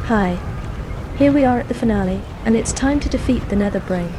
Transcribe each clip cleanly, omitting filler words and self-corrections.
Hi. Here we are at the finale, and it's time to defeat the Nether Brain.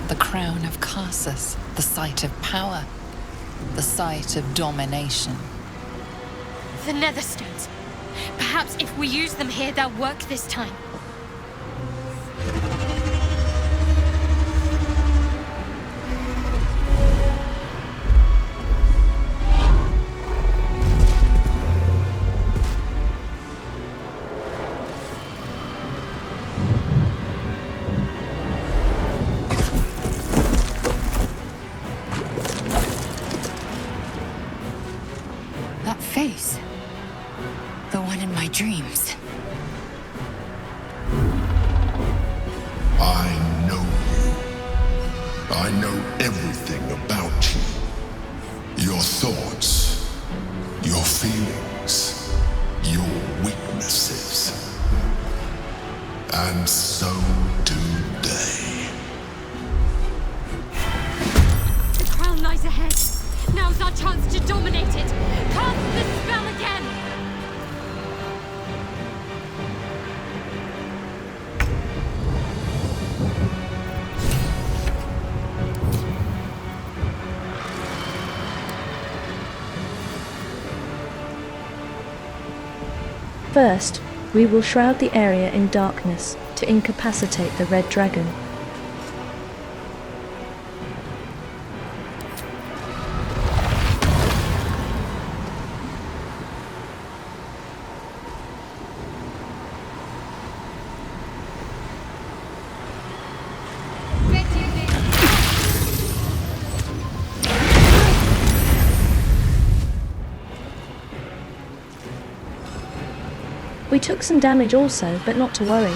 The crown of Karsus, the site of power, the site of domination. The Netherstones. Perhaps if we use them here, they'll work this time. Face. The one in my dreams. I know you. I know everything about you. Your thoughts, your feelings, your weaknesses. And so do they. The crown lies ahead. Now's our chance to dominate it! Cast the spell again! First, we will shroud the area in darkness to incapacitate the red dragon. We took some damage also, but not to worry.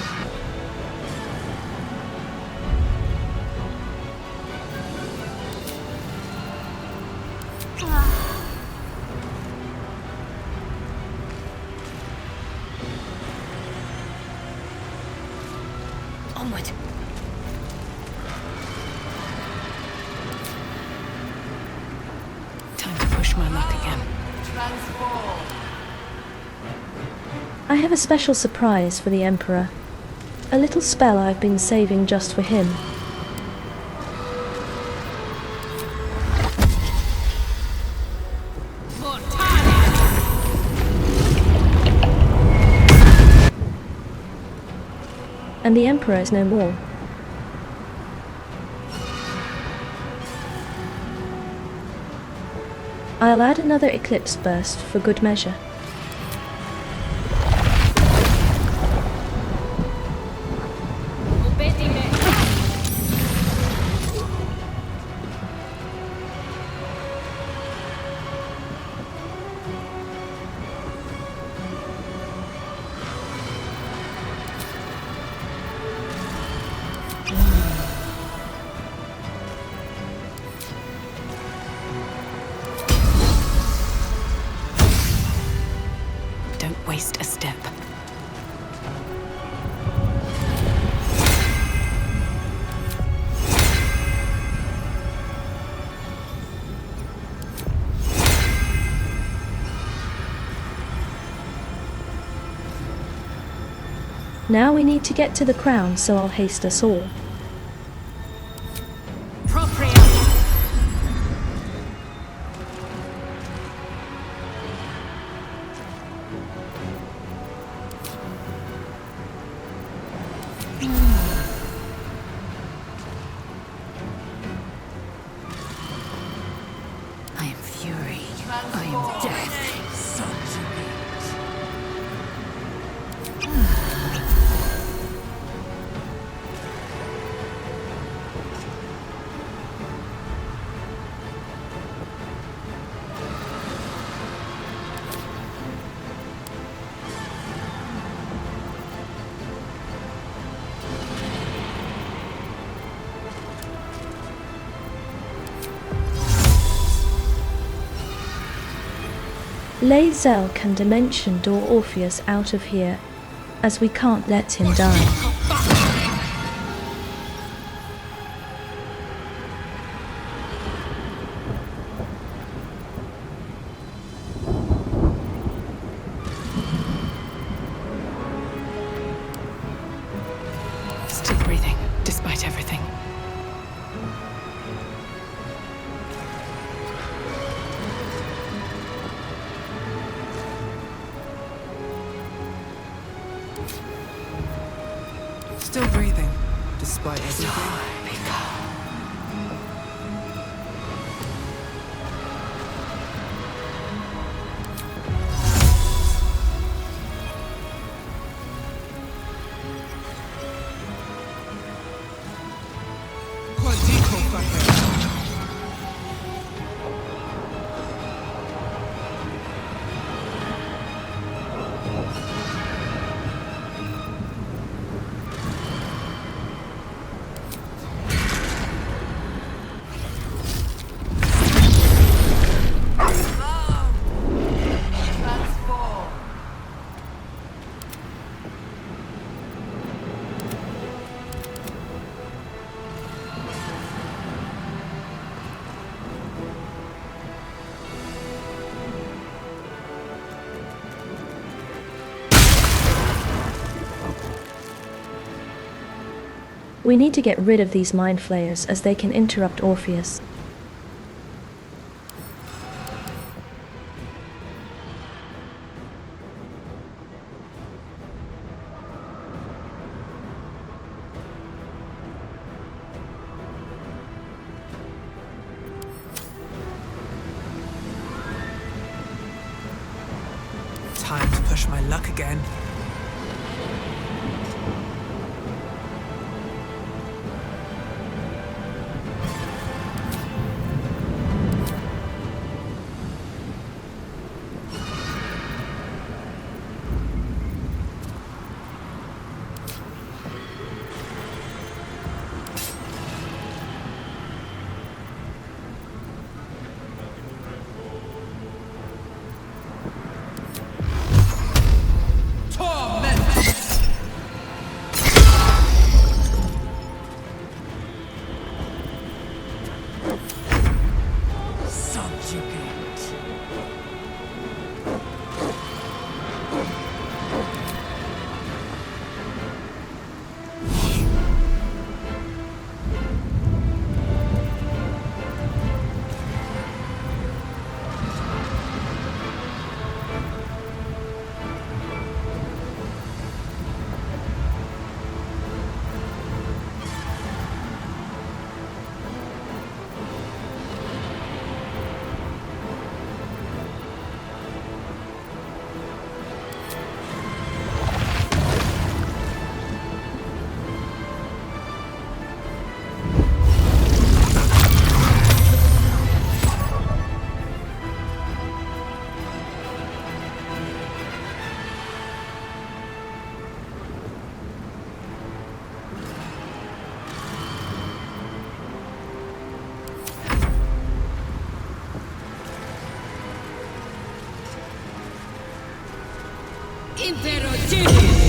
Onward. Time to push my luck again. I have a special surprise for the Emperor. A little spell I've been saving just for him. And the Emperor is no more. I'll add another eclipse burst for good measure. waste a step. Now we need to get to the crown, so I'll haste us all. Propria! I am fury. I am death. Lirael can dimension door Orpheus out of here, as we can't let him die. Still breathing, despite everything. Still breathing, despite everything. We need to get rid of these mind flayers, as they can interrupt Orpheus. Time to push my luck again. Impero Genius!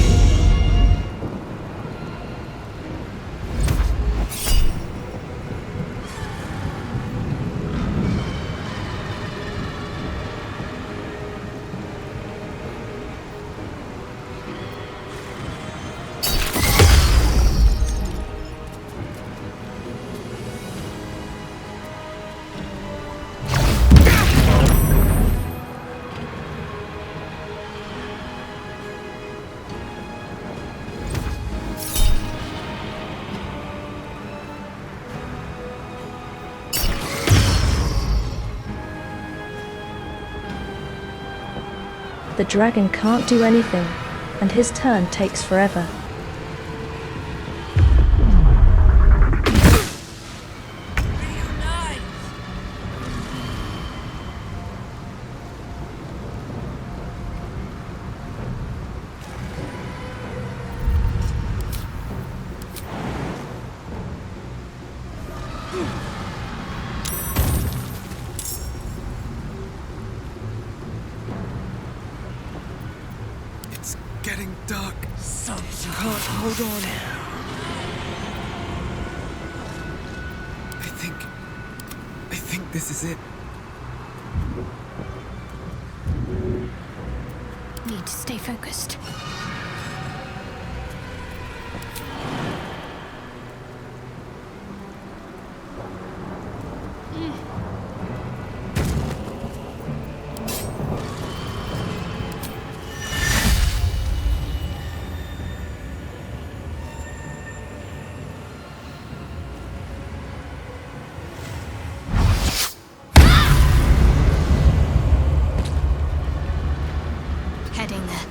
The dragon can't do anything, and his turn takes forever. It's getting dark. Can't hold on. I think this is it. Need to stay focused. Heading there.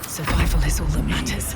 Survival is all that matters.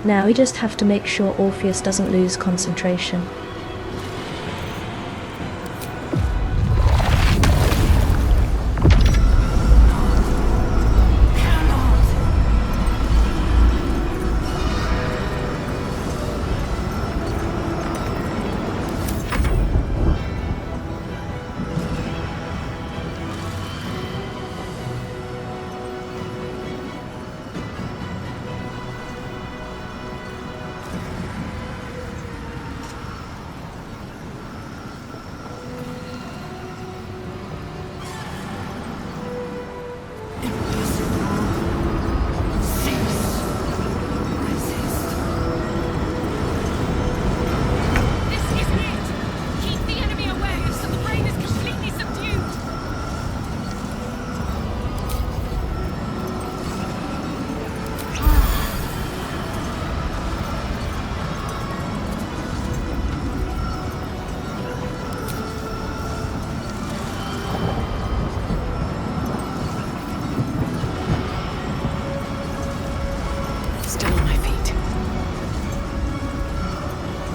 Now we just have to make sure Orpheus doesn't lose concentration.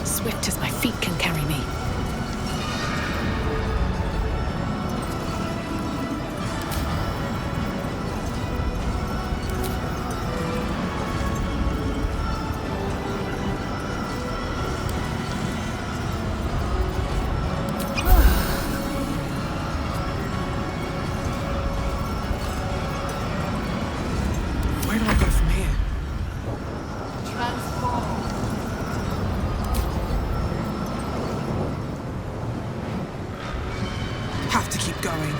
Swift as my feet can carry me. Where do I go from here? Have to keep going.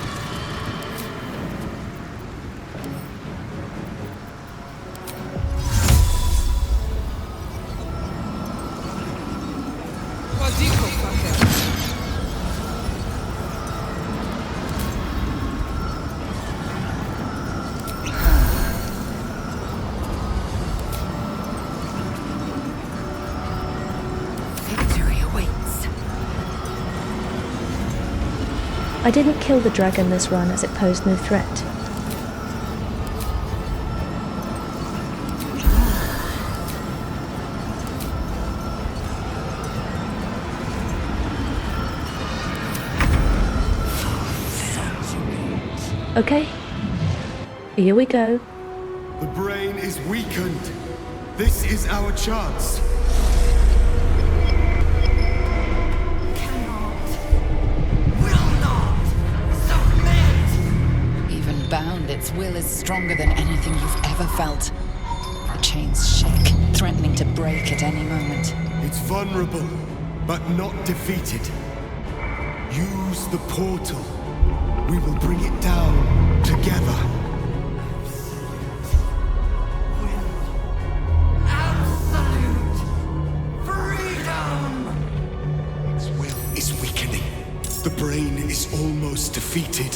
Victory awaits. I didn't kill the dragon this run as it posed no threat. Okay, here we go. The brain is weakened. This is our chance. Even bound, its will is stronger than anything you've ever felt. The chains shake, threatening to break at any moment. It's vulnerable, but not defeated. Use the portal. We will bring it down together. Absolute freedom! Its will is weakening. The brain is almost defeated.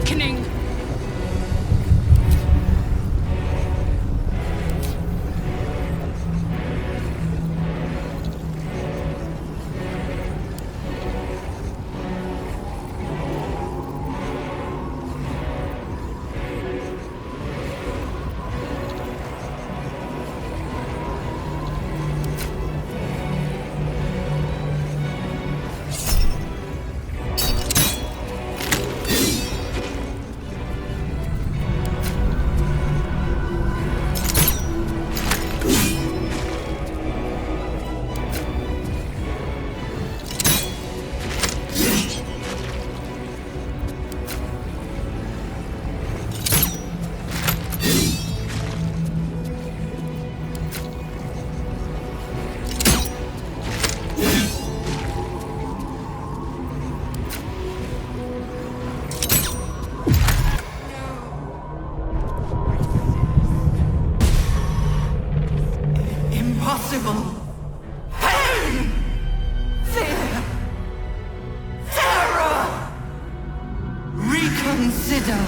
awakening! Impossible! Pain! Fear! Terror! Reconsider!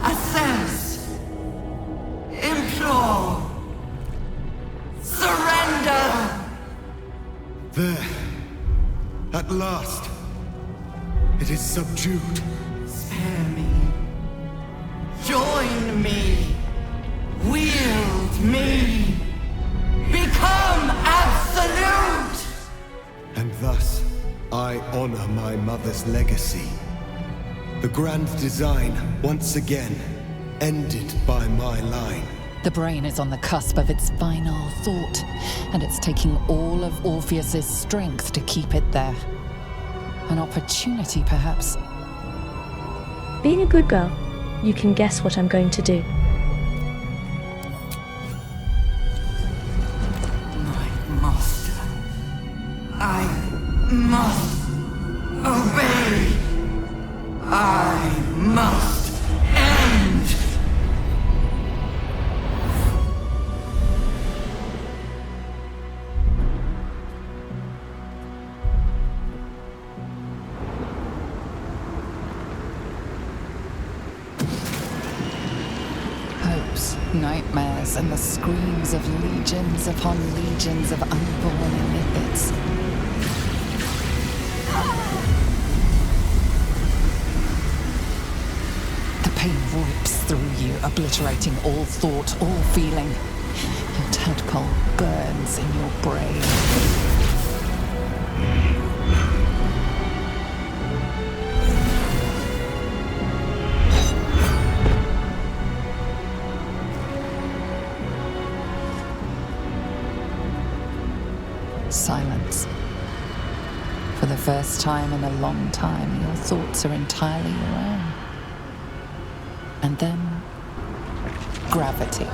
Assess! Implore! Surrender! There. At last. It is subdued. Spare me. Join me. Wield me. Become absolute! And thus, I honor my mother's legacy. The grand design, once again, ended by my line. The brain is on the cusp of its final thought, and it's taking all of Orpheus's strength to keep it there. An opportunity, perhaps. Being a good girl, you can guess what I'm going to do. My master. I must obey. I must end. Hopes, nightmares, and the screams of legions upon legions of unborn illithids. The pain rips through you, obliterating all thought, all feeling. Your tadpole burns in your brain. Silence. For the first time in a long time, your thoughts are entirely your own. And then, gravity.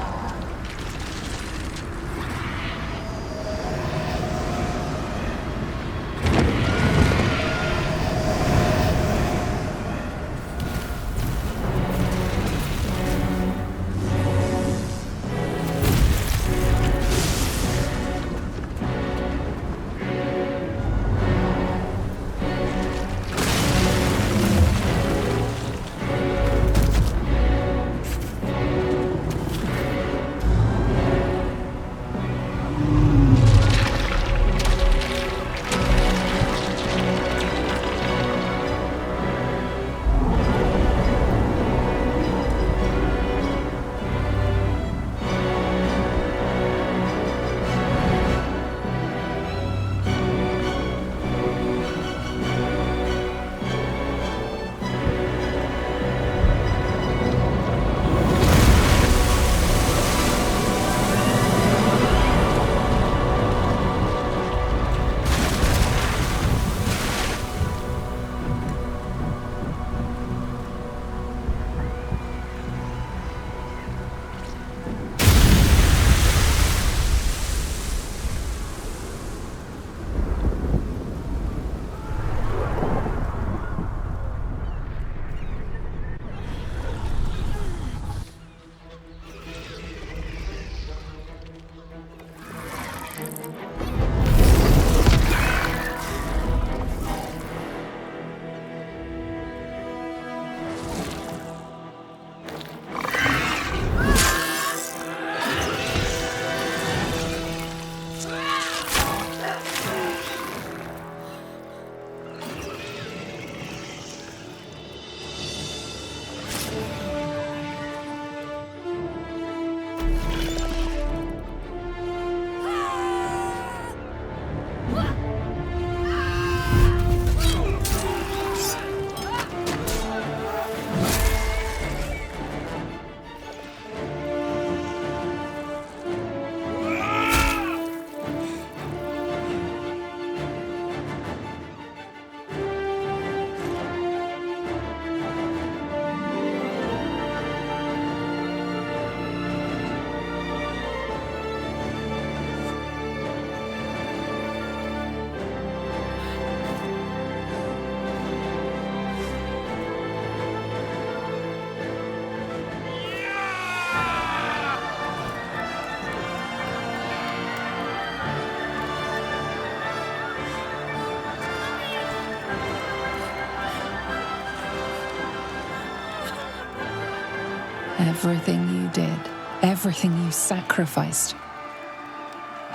Everything you did, everything you sacrificed,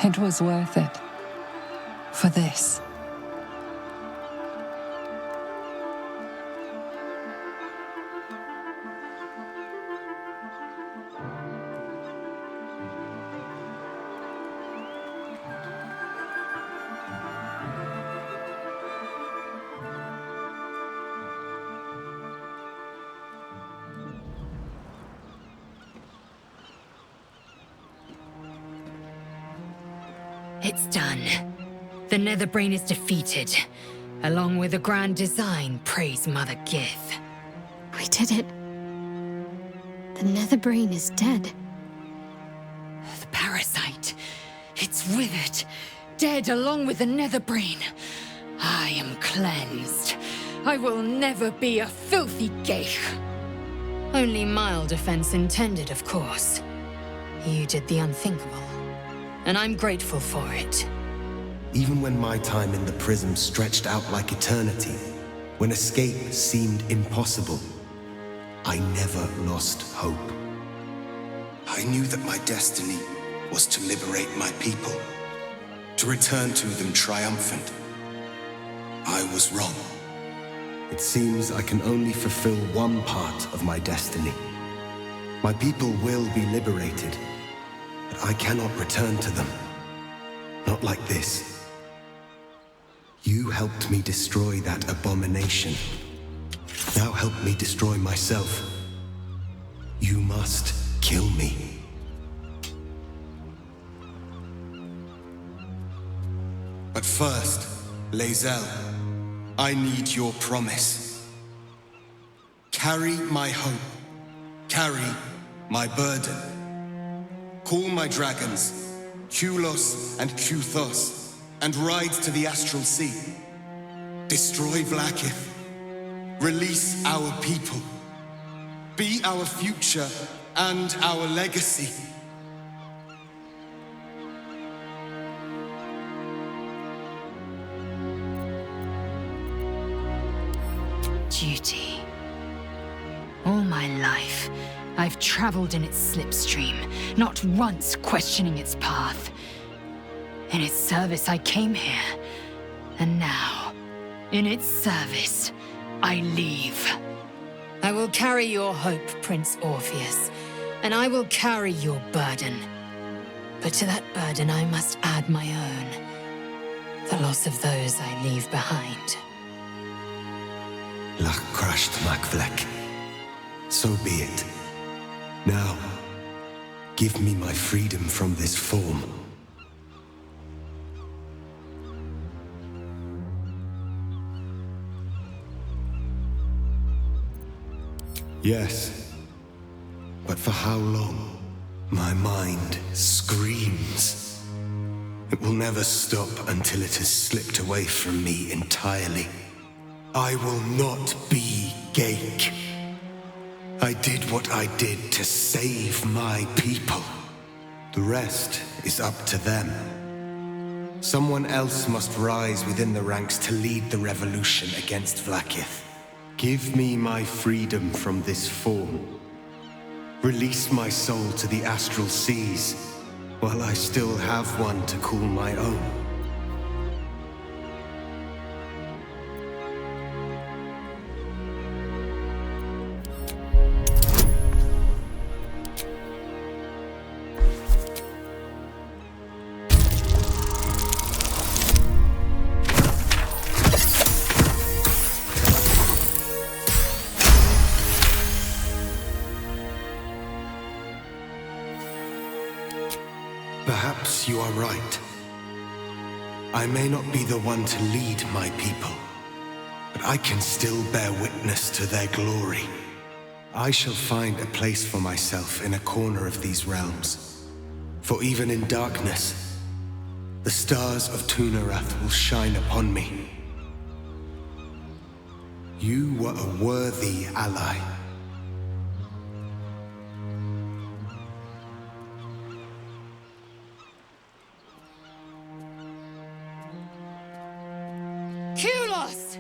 it was worth it. For this. It's done. The Netherbrain is defeated. Along with the grand design, praise Mother Gith. We did it. The Netherbrain is dead. The parasite. It's withered. Dead along with the Netherbrain. I am cleansed. I will never be a filthy geich. Only mild offense intended, of course. You did the unthinkable. And I'm grateful for it. Even when my time in the prism stretched out like eternity, when escape seemed impossible, I never lost hope. I knew that my destiny was to liberate my people, to return to them triumphant. I was wrong. It seems I can only fulfill one part of my destiny. My people will be liberated, but I cannot return to them. Not like this. You helped me destroy that abomination. Now help me destroy myself. You must kill me. But first, Lirael, I need your promise. Carry my hope. Carry my burden. Call my dragons, Kulos and Kuthos, and ride to the Astral Sea. Destroy Vlaakith. Release our people. Be our future and our legacy. Duty. All my life, I've traveled in its slipstream, not once questioning its path. In its service, I came here. And now, in its service, I leave. I will carry your hope, Prince Orpheus, and I will carry your burden. But to that burden, I must add my own. The loss of those I leave behind. Lach crashed Makvlek. So be it. Now, give me my freedom from this form. Yes, but for how long? My mind screams. It will never stop until it has slipped away from me entirely. I will not be Geich. I did what I did to save my people. The rest is up to them. Someone else must rise within the ranks to lead the revolution against Vlaakith. Give me my freedom from this form. Release my soul to the astral seas, while I still have one to call my own. Perhaps you are right. I may not be the one to lead my people, but I can still bear witness to their glory. I shall find a place for myself in a corner of these realms. For even in darkness, the stars of Tunarath will shine upon me. You were a worthy ally. Kulos!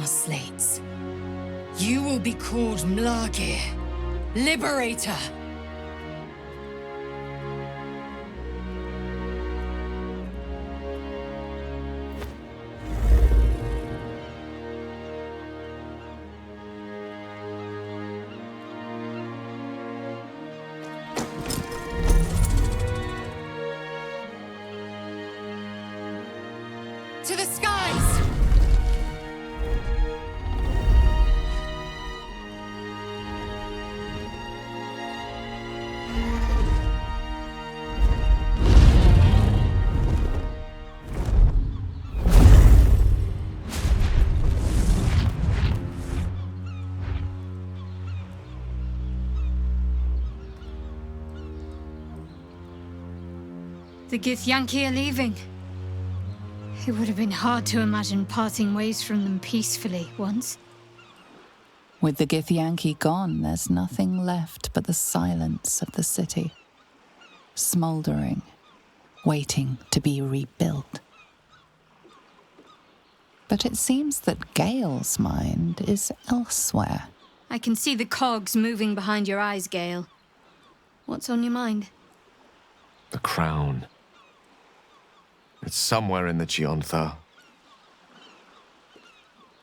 our slates. You will be called Mlagir, Liberator. To the skies! The Githyanki are leaving. It would have been hard to imagine parting ways from them peacefully once. With the Githyanki gone, there's nothing left but the silence of the city, smouldering, waiting to be rebuilt. But it seems that Gale's mind is elsewhere. I can see the cogs moving behind your eyes, Gale. What's on your mind? The crown. It's somewhere in the Giontha.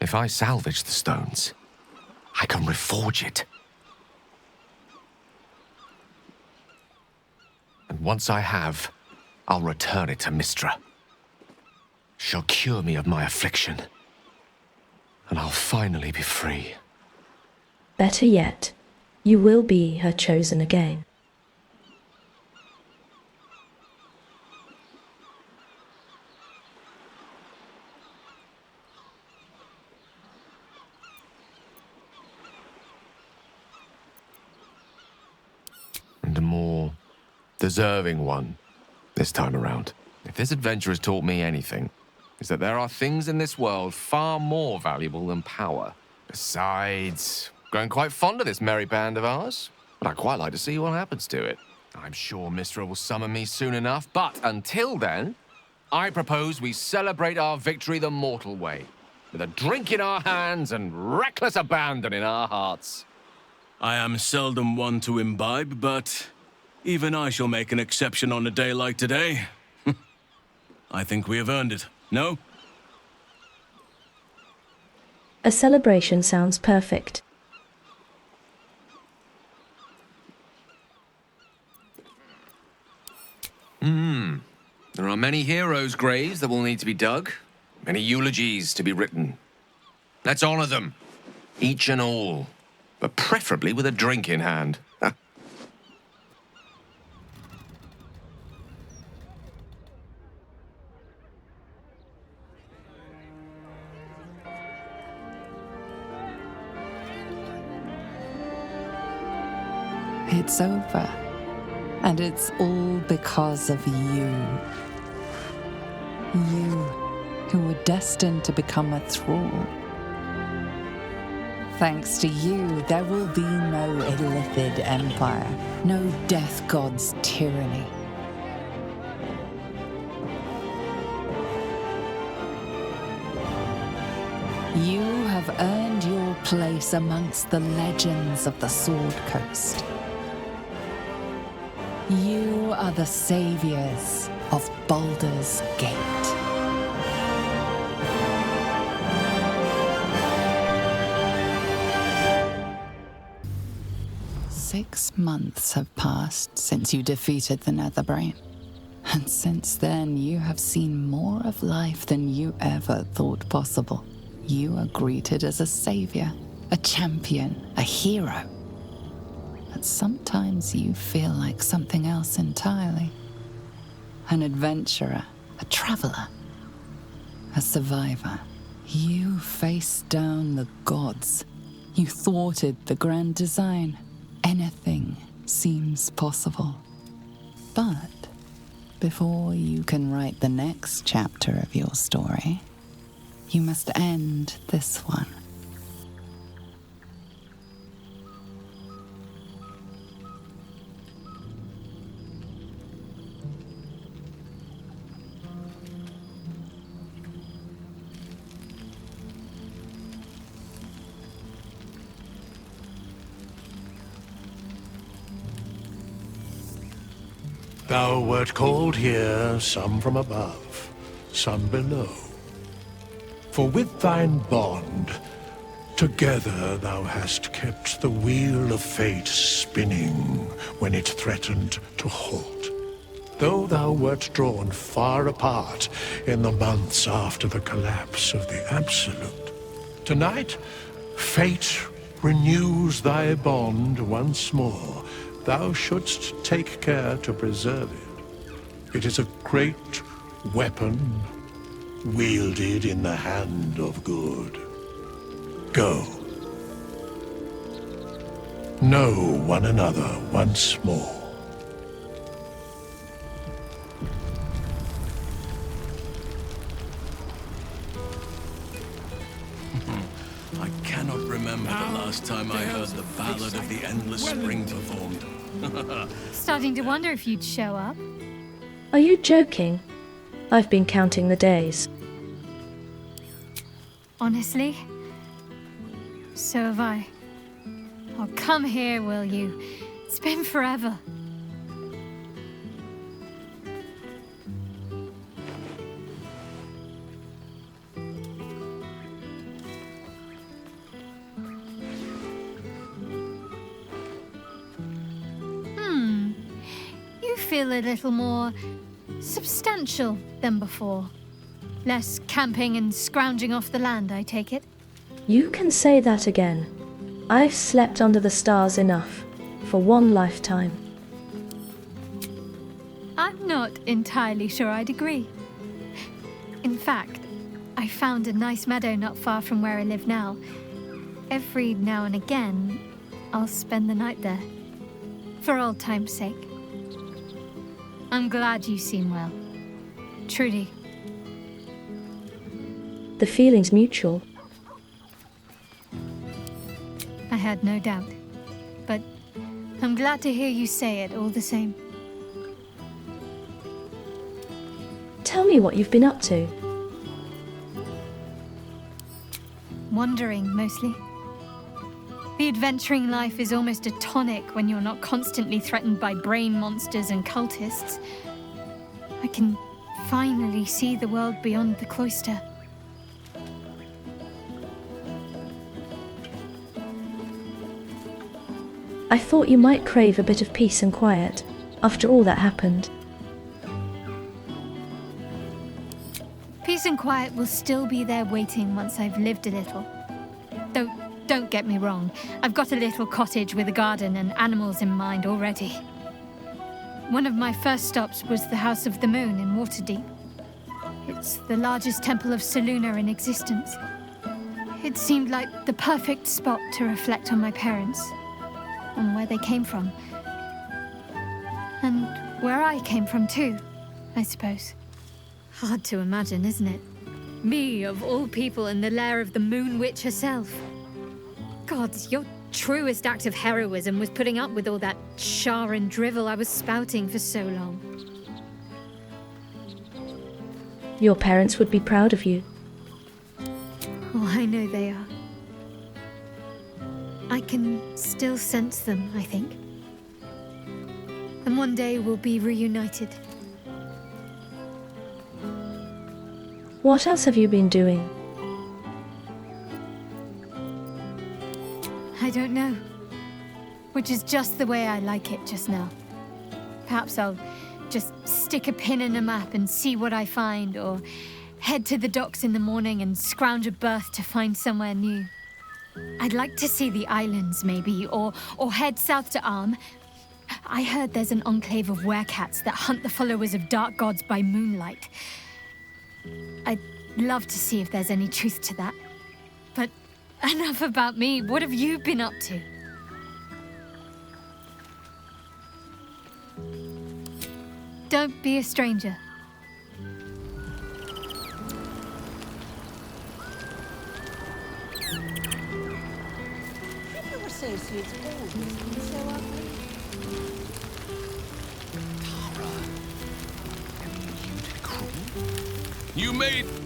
If I salvage the stones, I can reforge it. And once I have, I'll return it to Mistra. She'll cure me of my affliction, and I'll finally be free. Better yet, you will be her chosen again. And a more deserving one this time around. If this adventure has taught me anything, it's that there are things in this world far more valuable than power. Besides, growing quite fond of this merry band of ours, but I'd quite like to see what happens to it. I'm sure Mistra will summon me soon enough, but until then, I propose we celebrate our victory the mortal way, with a drink in our hands and reckless abandon in our hearts. I am seldom one to imbibe, but even I shall make an exception on a day like today. I think we have earned it, no? A celebration sounds perfect. There are many heroes' graves that will need to be dug, many eulogies to be written. Let's honor them, each and all, but preferably with a drink in hand. It's over. And it's all because of you. You, who were destined to become a thrall. Thanks to you, there will be no illithid empire, no death god's tyranny. You have earned your place amongst the legends of the Sword Coast. You are the saviors of Baldur's Gate. Six months have passed since you defeated the Netherbrain. And since then, you have seen more of life than you ever thought possible. You are greeted as a savior, a champion, a hero. But sometimes you feel like something else entirely. An adventurer, a traveler, a survivor. You faced down the gods. You thwarted the grand design. Anything seems possible. But before you can write the next chapter of your story, you must end this one. Thou wert called here, some from above, some below. For with thine bond, together thou hast kept the wheel of fate spinning when it threatened to halt. Though thou wert drawn far apart in the months after the collapse of the Absolute, tonight, fate renews thy bond once more. Thou shouldst take care to preserve it. It is a great weapon, wielded in the hand of good. Go. Know one another once more. I cannot remember the last time I heard the Ballad of the Endless Spring performed. Starting to wonder if you'd show up. Are you joking? I've been counting the days. Honestly? So have I. Oh, come here, will you? It's been forever. You feel a little more substantial than before. Less camping and scrounging off the land, I take it? You can say that again. I've slept under the stars enough for one lifetime. I'm not entirely sure I'd agree. In fact, I found a nice meadow not far from where I live now. Every now and again, I'll spend the night there. For old time's sake. I'm glad you seem well. Trudy. The feeling's mutual. I had no doubt. But I'm glad to hear you say it all the same. Tell me what you've been up to. Wandering, mostly. The adventuring life is almost a tonic when you're not constantly threatened by brain monsters and cultists. I can finally see the world beyond the cloister. I thought you might crave a bit of peace and quiet after all that happened. Peace and quiet will still be there waiting once I've lived a little. Don't get me wrong, I've got a little cottage with a garden and animals in mind already. One of my first stops was the House of the Moon in Waterdeep. It's the largest temple of Selûne in existence. It seemed like the perfect spot to reflect on my parents, on where they came from. And where I came from too, I suppose. Hard to imagine, isn't it? Me, of all people, in the lair of the Moon Witch herself. God, your truest act of heroism was putting up with all that char and drivel I was spouting for so long. Your parents would be proud of you. Oh, I know they are. I can still sense them, I think. And one day we'll be reunited. What else have you been doing? I don't know. Which is just the way I like it just now. Perhaps I'll just stick a pin in a map and see what I find, or head to the docks in the morning and scrounge a berth to find somewhere new. I'd like to see the islands, maybe, or head south to Arm. I heard there's an enclave of werecats that hunt the followers of dark gods by moonlight. I'd love to see if there's any truth to that. But enough about me. What have you been up to? Don't be a stranger. Your associates always been so ugly.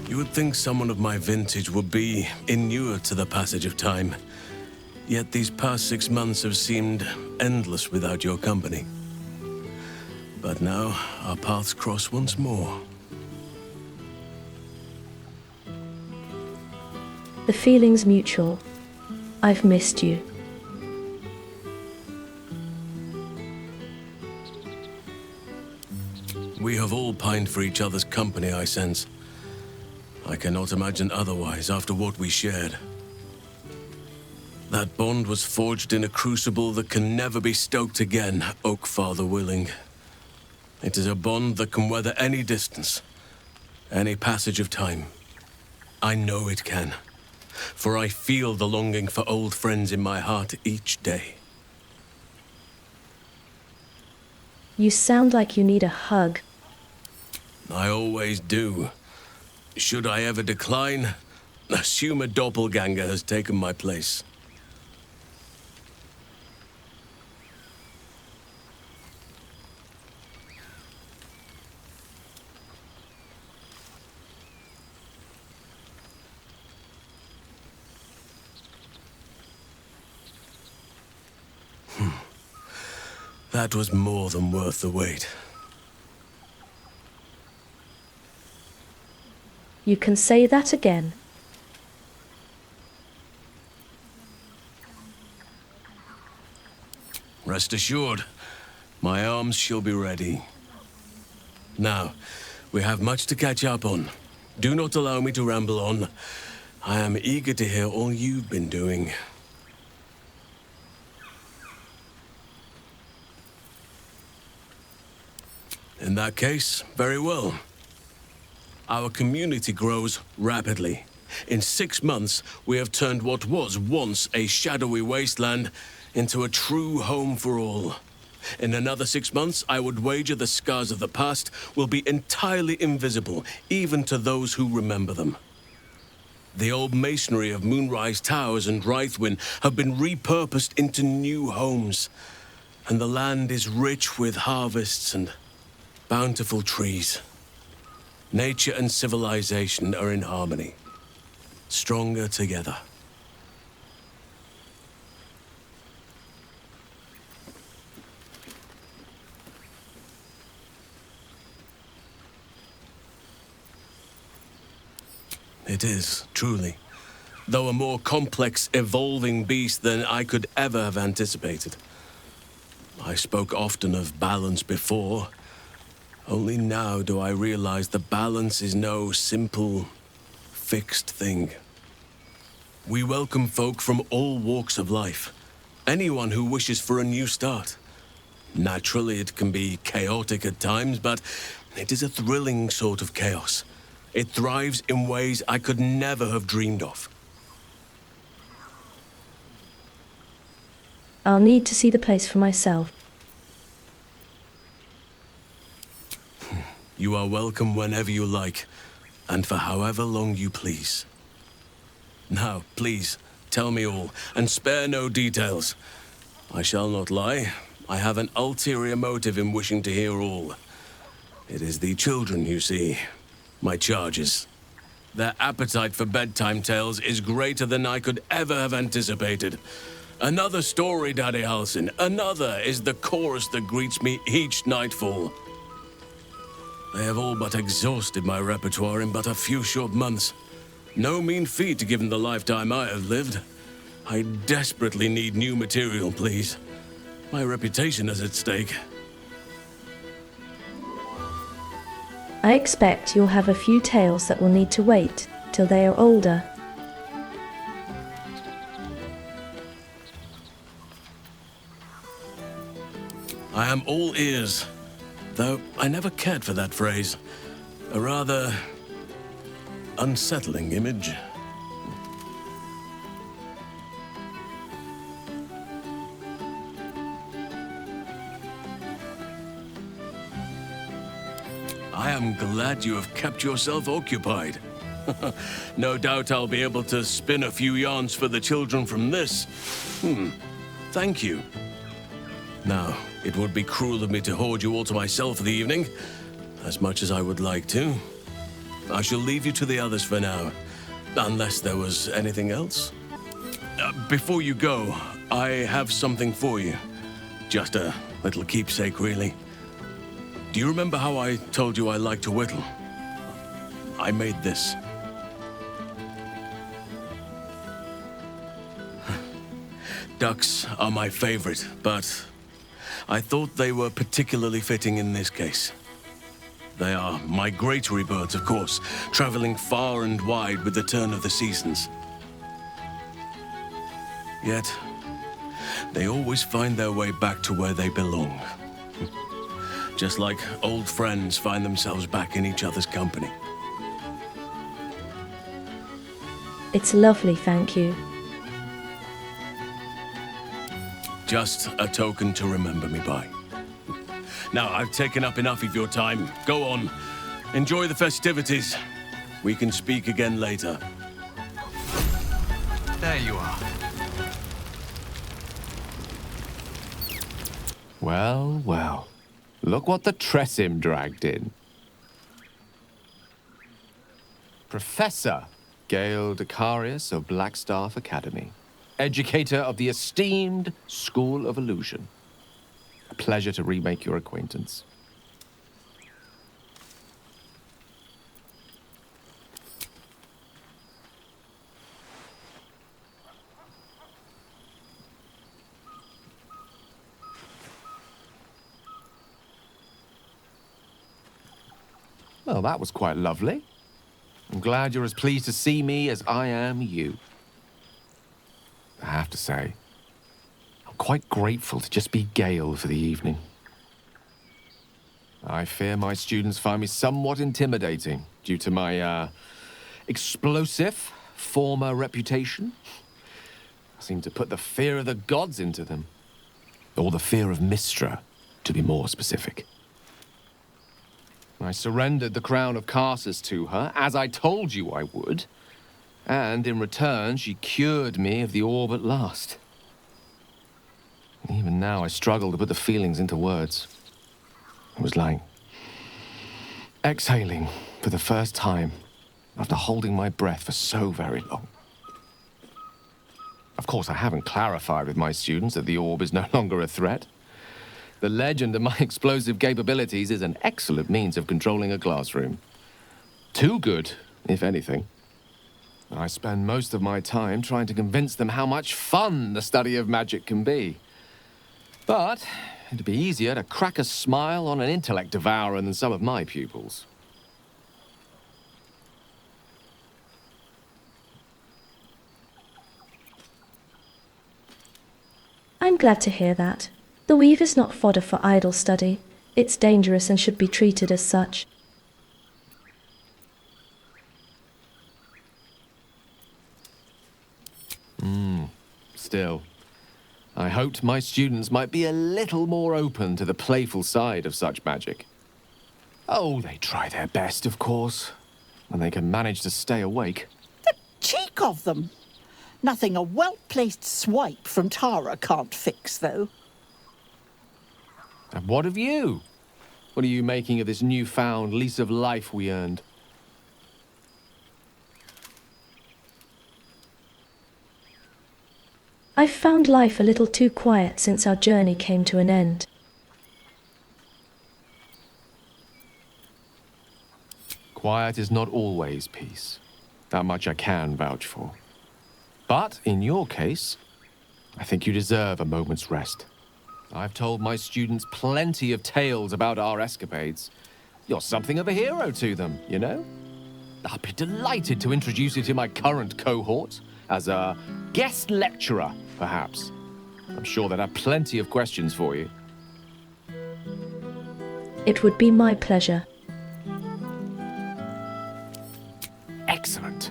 You would think someone of my vintage would be inured to the passage of time. Yet these past 6 months have seemed endless without your company. But now, our paths cross once more. The feeling's mutual. I've missed you. We have all pined for each other's company, I sense. I cannot imagine otherwise after what we shared. That bond was forged in a crucible that can never be stoked again, Oak Father willing. It is a bond that can weather any distance, any passage of time. I know it can, for I feel the longing for old friends in my heart each day. You sound like you need a hug. I always do. Should I ever decline, assume a doppelganger has taken my place. That was more than worth the wait. You can say that again. Rest assured, my arms shall be ready. Now, we have much to catch up on. Do not allow me to ramble on. I am eager to hear all you've been doing. In that case, very well. Our community grows rapidly. In 6 months, we have turned what was once a shadowy wasteland into a true home for all. In another 6 months, I would wager the scars of the past will be entirely invisible, even to those who remember them. The old masonry of Moonrise Towers and Rythwin have been repurposed into new homes, and the land is rich with harvests and bountiful trees. Nature and civilization are in harmony, stronger together. It is, truly, though a more complex, evolving beast than I could ever have anticipated. I spoke often of balance before. Only now do I realize the balance is no simple, fixed thing. We welcome folk from all walks of life, anyone who wishes for a new start. Naturally, it can be chaotic at times, but it is a thrilling sort of chaos. It thrives in ways I could never have dreamed of. I'll need to see the place for myself. You are welcome whenever you like, and for however long you please. Now, please, tell me all, and spare no details. I shall not lie. I have an ulterior motive in wishing to hear all. It is the children, you see, my charges. Their appetite for bedtime tales is greater than I could ever have anticipated. Another story, Daddy Halsin. Another is the chorus that greets me each nightfall. They have all but exhausted my repertoire in but a few short months. No mean feat given the lifetime I have lived. I desperately need new material, please. My reputation is at stake. I expect you'll have a few tales that will need to wait till they are older. I am all ears. Though I never cared for that phrase. A rather unsettling image. I am glad you have kept yourself occupied. No doubt I'll be able to spin a few yarns for the children from this. Thank you. Now, it would be cruel of me to hoard you all to myself for the evening, as much as I would like to. I shall leave you to the others for now, unless there was anything else. Before you go, I have something for you. Just a little keepsake, really. Do you remember how I told you I like to whittle? I made this. Ducks are my favorite, but I thought they were particularly fitting in this case. They are migratory birds, of course, traveling far and wide with the turn of the seasons. Yet, they always find their way back to where they belong. Just like old friends find themselves back in each other's company. It's lovely, thank you. Just a token to remember me by. Now, I've taken up enough of your time. Go on. Enjoy the festivities. We can speak again later. There you are. Well, well. Look what the Tressim dragged in. Professor Gale Decarius of Blackstaff Academy. Educator of the esteemed School of Illusion. A pleasure to remake your acquaintance. Well, that was quite lovely. I'm glad you're as pleased to see me as I am you. I have to say, I'm quite grateful to just be Gale for the evening. I fear my students find me somewhat intimidating due to my, explosive former reputation. I seem to put the fear of the gods into them. Or the fear of Mystra, to be more specific. I surrendered the crown of Carsus to her, as I told you I would. And in return, she cured me of the orb at last. Even now, I struggle to put the feelings into words. It was like exhaling for the first time after holding my breath for so very long. Of course, I haven't clarified with my students that the orb is no longer a threat. The legend of my explosive capabilities is an excellent means of controlling a classroom. Too good, if anything. I spend most of my time trying to convince them how much fun the study of magic can be. But it'd be easier to crack a smile on an intellect devourer than some of my pupils. I'm glad to hear that. The weave is not fodder for idle study. It's dangerous and should be treated as such. Still, I hoped my students might be a little more open to the playful side of such magic. Oh, they try their best, of course, when they can manage to stay awake. The cheek of them! Nothing a well-placed swipe from Tara can't fix, though. And what of you? What are you making of this newfound lease of life we earned? I've found life a little too quiet since our journey came to an end. Quiet is not always peace. That much I can vouch for. But in your case, I think you deserve a moment's rest. I've told my students plenty of tales about our escapades. You're something of a hero to them, you know? I'll be delighted to introduce you to my current cohort as a guest lecturer, perhaps. I'm sure they'd have plenty of questions for you. It would be my pleasure. Excellent.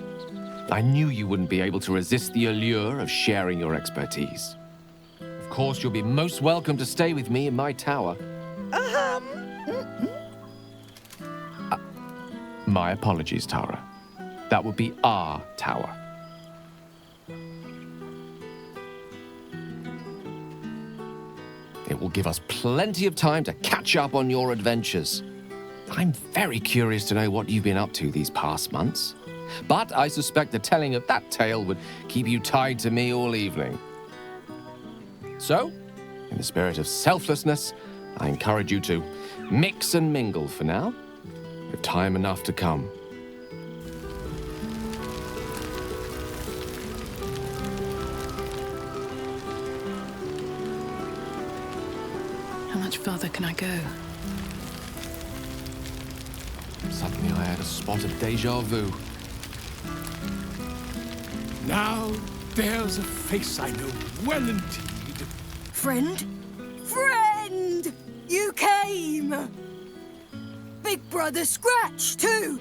I knew you wouldn't be able to resist the allure of sharing your expertise. Of course, you'll be most welcome to stay with me in my tower. My apologies, Tara. That would be our tower. It will give us plenty of time to catch up on your adventures. I'm very curious to know what you've been up to these past months. But I suspect the telling of that tale would keep you tied to me all evening. So, in the spirit of selflessness, I encourage you to Mix and mingle for now. With time enough to come. How much further can I go? Suddenly I had a spot of deja vu. Now there's a face I know well indeed. Friend? Friend! You came! Big Brother Scratch, too!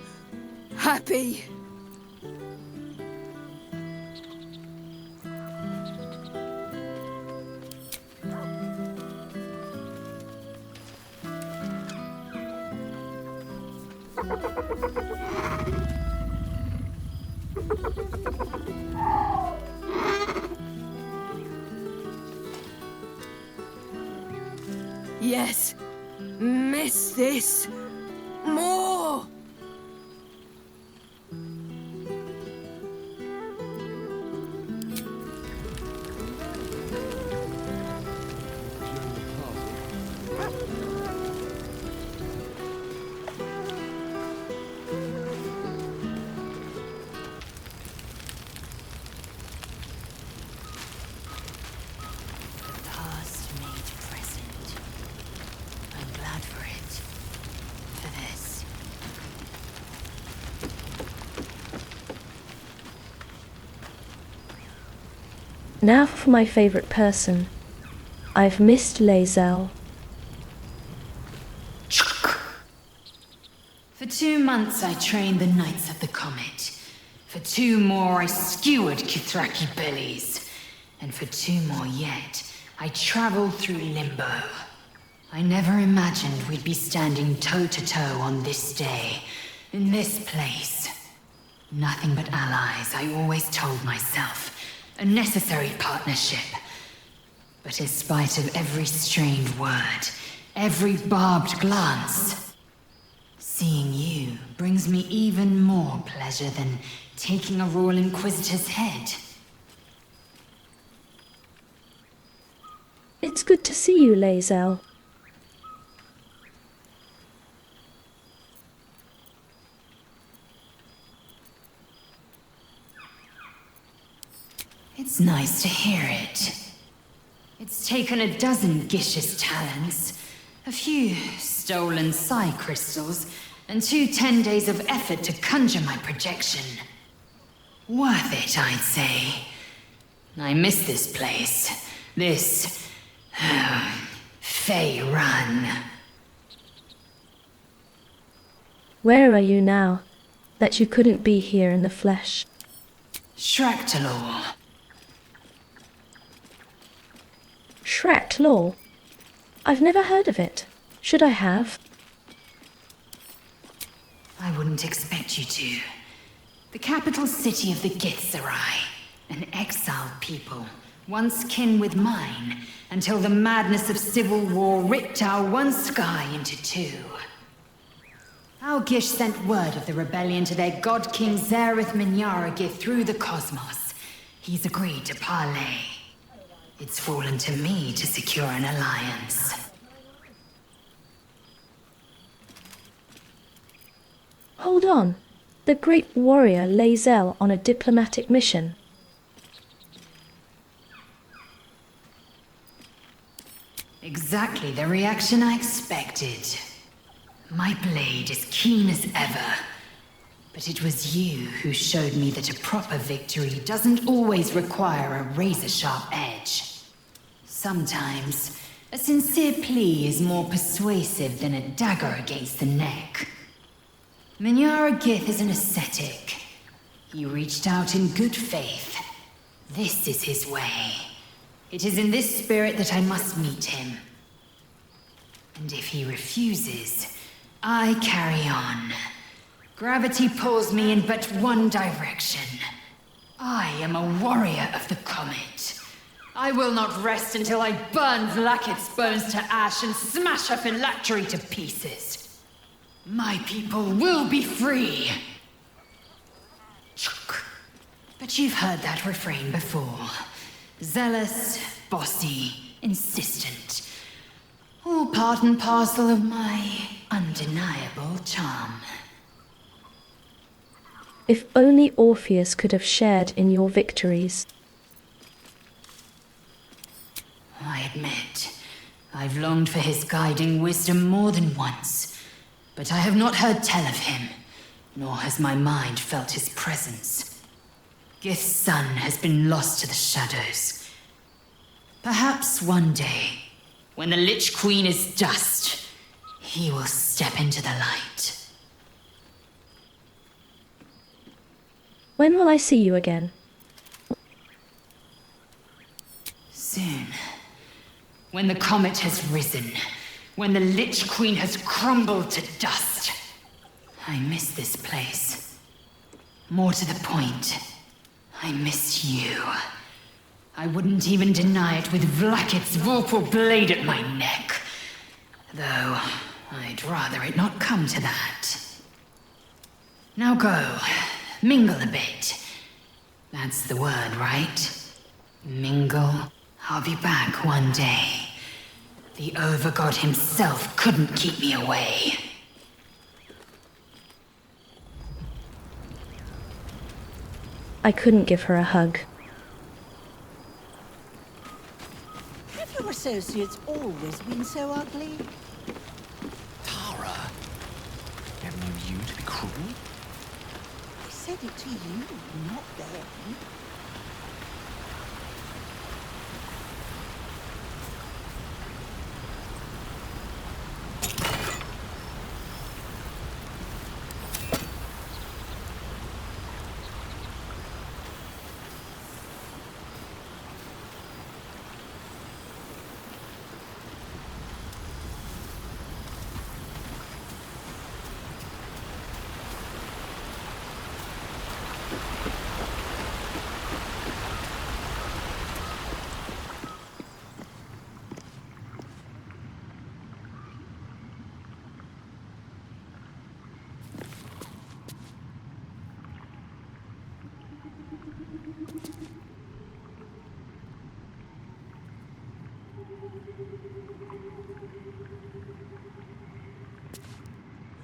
Happy. Yes, miss this more. Now for my favourite person. I've missed Lirael. For 2 months I trained the Knights of the Comet. For 2 more I skewered Kithraki bellies. And for 2 more yet, I traveled through Limbo. I never imagined we'd be standing toe-to-toe on this day, in this place. Nothing but allies, I always told myself. A necessary partnership. But in spite of every strained word, every barbed glance, seeing you brings me even more pleasure than taking a Royal Inquisitor's head. It's good to see you, Lirael. It's nice to hear it. It's taken a dozen Gish's talents, a few stolen psi crystals, and 2 10 days of effort to conjure my projection. Worth it, I'd say. I miss this place. This... Fey Run. Where are you now, that you couldn't be here in the flesh? Shractalor. Shractalor? I've never heard of it. Should I have? I wouldn't expect you to. The capital city of the Githzerai, an exiled people, once kin with mine, until the madness of civil war ripped our one sky into 2. Our Gish sent word of the rebellion to their god king Zareth Minyaragith through the cosmos. He's agreed to parley. It's fallen to me to secure an alliance. Hold on. The great warrior Lirael on a diplomatic mission. Exactly the reaction I expected. My blade is keen as ever. But it was you who showed me that a proper victory doesn't always require a razor-sharp edge. Sometimes, a sincere plea is more persuasive than a dagger against the neck. Minyaragith is an ascetic. He reached out in good faith. This is his way. It is in this spirit that I must meet him. And if he refuses, I carry on. Gravity pulls me in but one direction. I am a warrior of the comet. I will not rest until I burn Vlaakith's bones to ash and smash her phylactery to pieces. My people will be free. But you've heard that refrain before. Zealous, bossy, insistent. All part and parcel of my undeniable charm. If only Orpheus could have shared in your victories. I admit, I've longed for his guiding wisdom more than once, but I have not heard tell of him, nor has my mind felt his presence. Gith's son has been lost to the shadows. Perhaps one day, when the Lich Queen is dust, he will step into the light. When will I see you again? Soon. When the comet has risen, when the Lich Queen has crumbled to dust. I miss this place. More to the point, I miss you. I wouldn't even deny it with Vlaakith's vorpal blade at my neck. Though, I'd rather it not come to that. Now go, mingle a bit. That's the word, right? Mingle. I'll be back one day. The Overgod himself couldn't keep me away. I couldn't give her a hug. Have your associates always been so ugly? Tara, never knew you to be cruel. I said it to you, not them.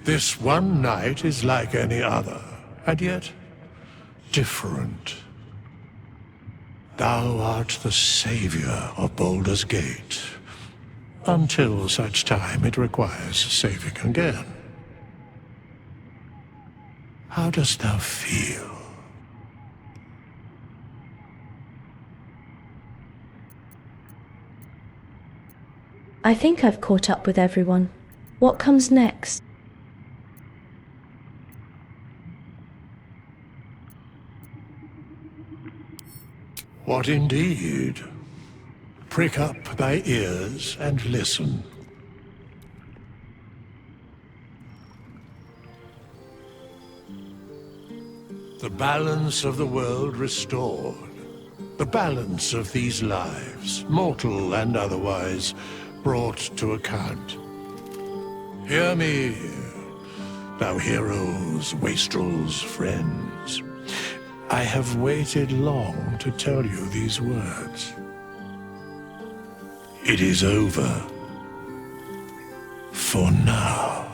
This one night is like any other, and yet different. Thou art the savior of Baldur's Gate, until such time it requires saving again. How dost thou feel? I think I've caught up with everyone. What comes next? What indeed? Prick up thy ears and listen. The balance of the world restored. The balance of these lives, mortal and otherwise, brought to account. Hear me, thou heroes, wastrels, friends. I have waited long to tell you these words. It is over. For now.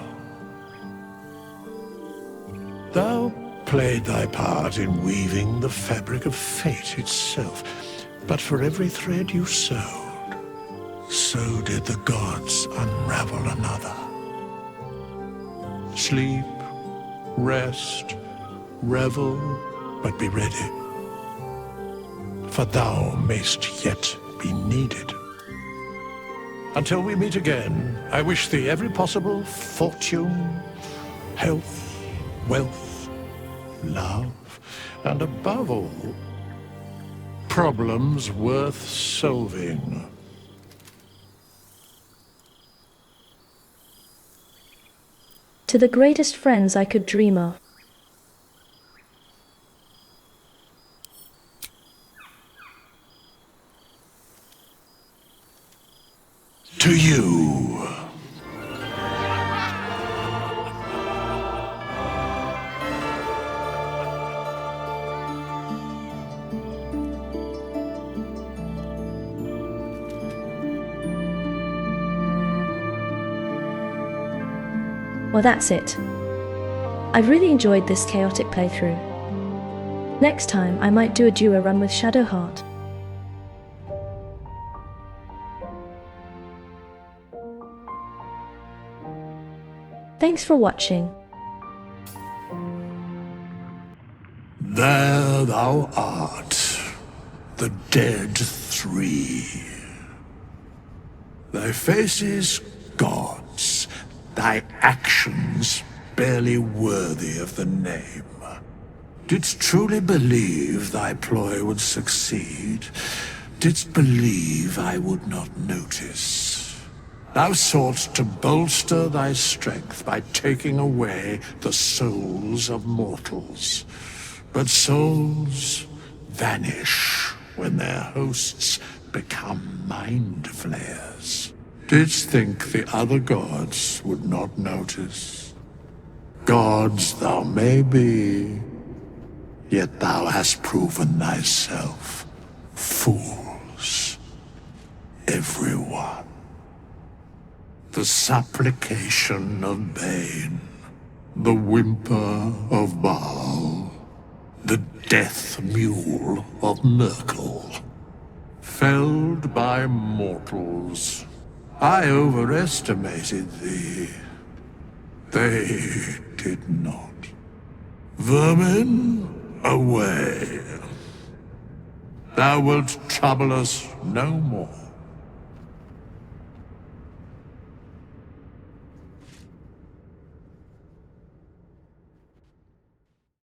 Thou played thy part in weaving the fabric of fate itself, but for every thread you sewed, so did the gods unravel another. Sleep, rest, revel, but be ready, for thou mayst yet be needed. Until we meet again, I wish thee every possible fortune, health, wealth, love, and above all, problems worth solving. To the greatest friends I could dream of. To you. Well, that's it. I've really enjoyed this chaotic playthrough. Next time, I might do a duo run with Shadowheart. Thanks for watching. There thou art, the dead three. Thy faces gods, thy actions barely worthy of the name. Didst truly believe thy ploy would succeed? Didst believe I would not notice? Thou soughtst to bolster thy strength by taking away the souls of mortals. But souls vanish when their hosts become mind flayers. Didst think the other gods would not notice? Gods thou may be, yet thou hast proven thyself fools, everyone. The supplication of Bane, the whimper of Baal, the death mule of Merkel. Felled by mortals, I overestimated thee. They did not. Vermin, away. Thou wilt trouble us no more.